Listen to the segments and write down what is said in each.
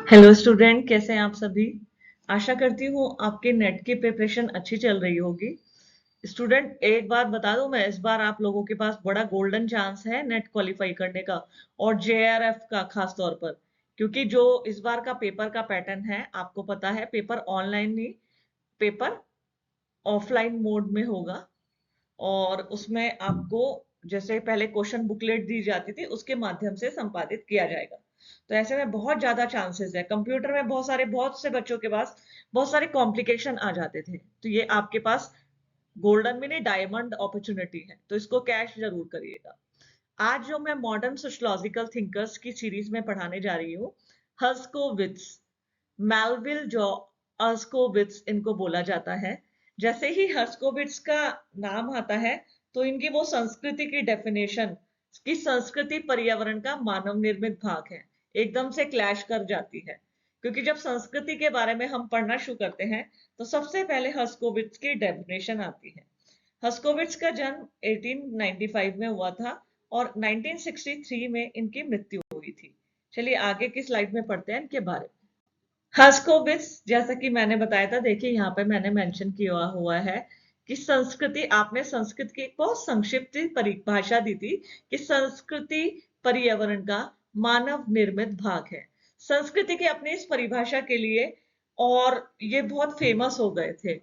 Hello student, कैसे हैं आप सभी। आशा करती हूँ आपके नेट की प्रिपरेशन अच्छी चल रही होगी। स्टूडेंट, एक बात बता दूं, मैं इस बार आप लोगों के पास बड़ा गोल्डन चांस है नेट क्वालिफाई करने का और जेआरएफ का खास तौर पर, क्योंकि जो इस बार का पेपर का पैटर्न है आपको पता है, पेपर ऑनलाइन नहीं, पेपर ऑफलाइन मोड में होगा। और उसमें आपको जैसे पहले क्वेश्चन बुकलेट दी जाती थी उसके माध्यम से संपादित किया जाएगा। तो ऐसे में बहुत ज्यादा चांसेस है, कंप्यूटर में बहुत से बच्चों के पास बहुत सारे कॉम्प्लिकेशन आ जाते थे, तो ये आपके पास गोल्डन में नहीं, डायमंड अपॉर्चुनिटी है, तो इसको कैश जरूर करिएगा। आज जो मैं मॉडर्न सोशियोलॉजिकल थिंकर्स की सीरीज में पढ़ाने जा रही हूँ, हर्स्कोविट्स, मेलविल जो हर्स्कोविट्स इनको बोला जाता है। जैसे ही हर्स्कोविट्स का नाम आता है तो इनकी वो संस्कृति की डेफिनेशन कि संस्कृति पर्यावरण का मानव निर्मित भाग है, एकदम से क्लैश कर जाती है। क्योंकि जब संस्कृति के बारे में हम पढ़ना शुरू करते हैं तो सबसे पहले हर्स्कोविट्स की डेफिनेशन आती है। हर्स्कोविट्स का जन्म 1895 में हुआ था और 1963 में इनकी मृत्यु हुई थी। चलिए आगे की स्लाइड में पढ़ते हैं इनके बारे में। हर्स्कोविट्स, जैसा कि मैंने बताया था, देखिए यहाँ पे मैंने मेंशन किया हुआ है कि संस्कृति, आपने संस्कृति को संक्षिप्त परिभाषा दी थी कि संस्कृति पर्यावरण का मानव निर्मित भाग है। संस्कृति की अपनी इस परिभाषा के लिए, और ये बहुत फेमस हो गए थे,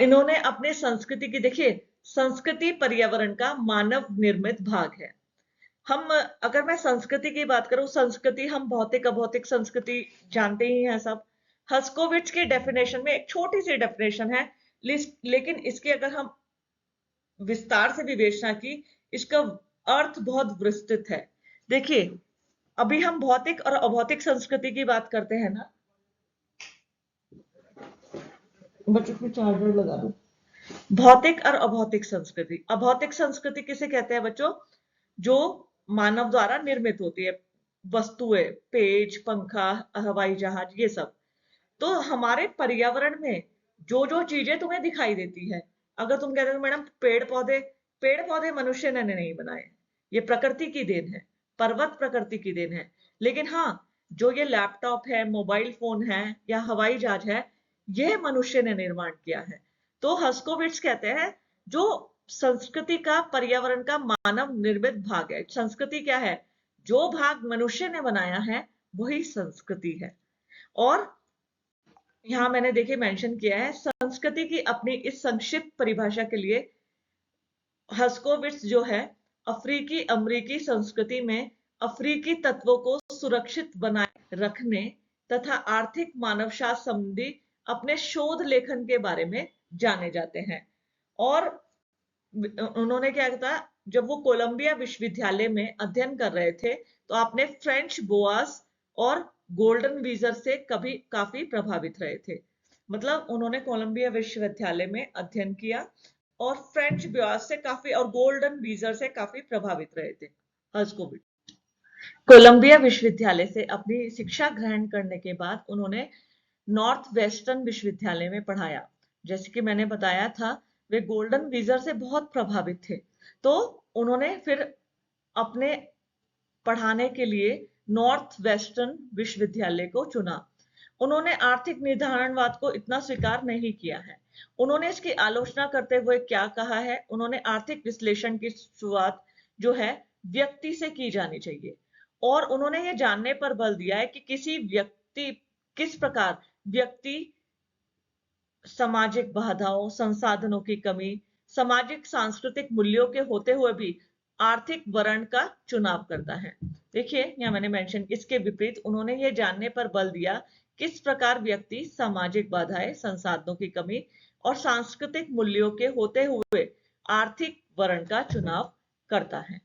इन्होंने अपने संस्कृति की, देखिए, संस्कृति पर्यावरण का मानव निर्मित भाग है। हम, अगर मैं संस्कृति की बात करूं, संस्कृति हम भौतिक अभौतिक संस्कृति जानते ही हैं सब। हर्स्कोविट्स के डेफिनेशन में एक छोटी सी डेफिनेशन है, लेकिन इसकी अगर हम विस्तार से विवेचना की, इसका अर्थ बहुत विस्तृत है। देखिए, अभी हम भौतिक और अभौतिक संस्कृति की बात करते हैं ना, बच्चों को चार्जर लगा दो। भौतिक और अभौतिक संस्कृति, अभौतिक संस्कृति किसे कहते हैं बच्चों? जो मानव द्वारा निर्मित होती है, वस्तुएं, पेज, पंखा, हवाई जहाज, ये सब। तो हमारे पर्यावरण में जो जो चीजें तुम्हें दिखाई देती है, अगर तुम कहते हो मैडम पेड़ पौधे मनुष्य ने नहीं बनाए, ये प्रकृति की देन है, पर्वत प्रकृति की देन है। लेकिन हाँ, जो ये लैपटॉप है, मोबाइल फोन है या हवाई जहाज है, यह मनुष्य ने निर्माण किया है। तो हर्स्कोविट्स कहते हैं जो संस्कृति का पर्यावरण का मानव निर्मित भाग है। संस्कृति क्या है? जो भाग मनुष्य ने बनाया है वही संस्कृति है। और यहां मैंने देखिए मेंशन किया है, संस्कृति की अपनी इस संक्षिप्त परिभाषा के लिए हर्स्कोविट्स जो है, अफ्रीकी अमरीकी संस्कृति में अफ्रीकी तत्वों को सुरक्षित बनाए रखने तथा आर्थिक मानवशास्त्र संबंधी अपने शोध लेखन के बारे में जाने जाते हैं। और उन्होंने क्या था, जब वो कोलंबिया विश्वविद्यालय में अध्ययन कर रहे थे तो आपने फ्रेंच बोआस और गोल्डन वीजर से कभी काफी प्रभावित रहे थे। मतलब उन्होंने कोलंबिया विश्वविद्यालय में अध्ययन किया और फ्रेंच बोआस से काफी और गोल्डन वीजर से काफी प्रभावित रहे थे। हर्स्कोविट्ज कोलंबिया विश्वविद्यालय से अपनी शिक्षा ग्रहण करने के बाद उन्होंने नॉर्थ वेस्टर्न विश्वविद्यालय में पढ़ाया। जैसे कि मैंने बताया था, वे गोल्डन वीजर से बहुत प्रभावित थे, तो उन्होंने फिर अपने पढ़ाने के लिए नॉर्थ वेस्टर्न विश्वविद्यालय को चुना। उन्होंने आर्थिक निर्धारणवाद को इतना स्वीकार नहीं किया है। उन्होंने इसकी आलोचना करते हुए क्या कहा है, उन्होंने आर्थिक विश्लेषण की शुरुआत जो है व्यक्ति से की जानी चाहिए, और उन्होंने ये जानने पर बल दिया है कि किस प्रकार व्यक्ति सामाजिक बाधाओं, संसाधनों की कमी, सामाजिक सांस्कृतिक मूल्यों के होते हुए भी आर्थिक वर्ण का चुनाव करता है। देखिए यहाँ मैंने मेंशन, इसके विपरीत उन्होंने ये जानने पर बल दिया किस प्रकार व्यक्ति सामाजिक बाधाएं, संसाधनों की कमी और सांस्कृतिक मूल्यों के होते हुए आर्थिक वर्ण का चुनाव करता है।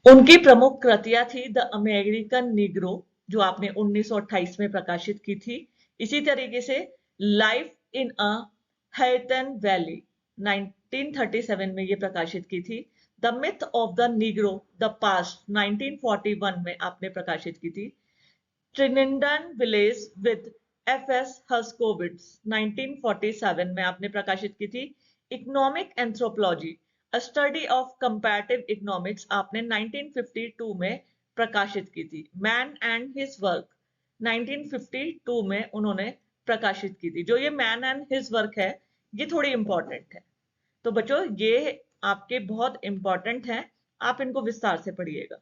उनकी प्रमुख कृतियां थी द अमेरिकन निग्रो, जो आपने 1928 में प्रकाशित की थी। इसी तरीके से लाइफ इन अ हैटन वैली 1937 में ये प्रकाशित की थी। The myth of the Negro the past 1941 में आपने प्रकाशित की थी। ट्रिनिडन विलेज विद एफ.एस. हर्स्कोविट्ज 1947 में आपने प्रकाशित की थी। Economic anthropology a study of comparative economics आपने 1952 में प्रकाशित की थी। मैन एंड हिज वर्क 1952 में उन्होंने प्रकाशित की थी। जो ये मैन एंड हिज वर्क है, ये थोड़ी इंपॉर्टेंट है। तो बच्चों ये आपके बहुत इंपॉर्टेंट है, आप इनको विस्तार से पढ़िएगा।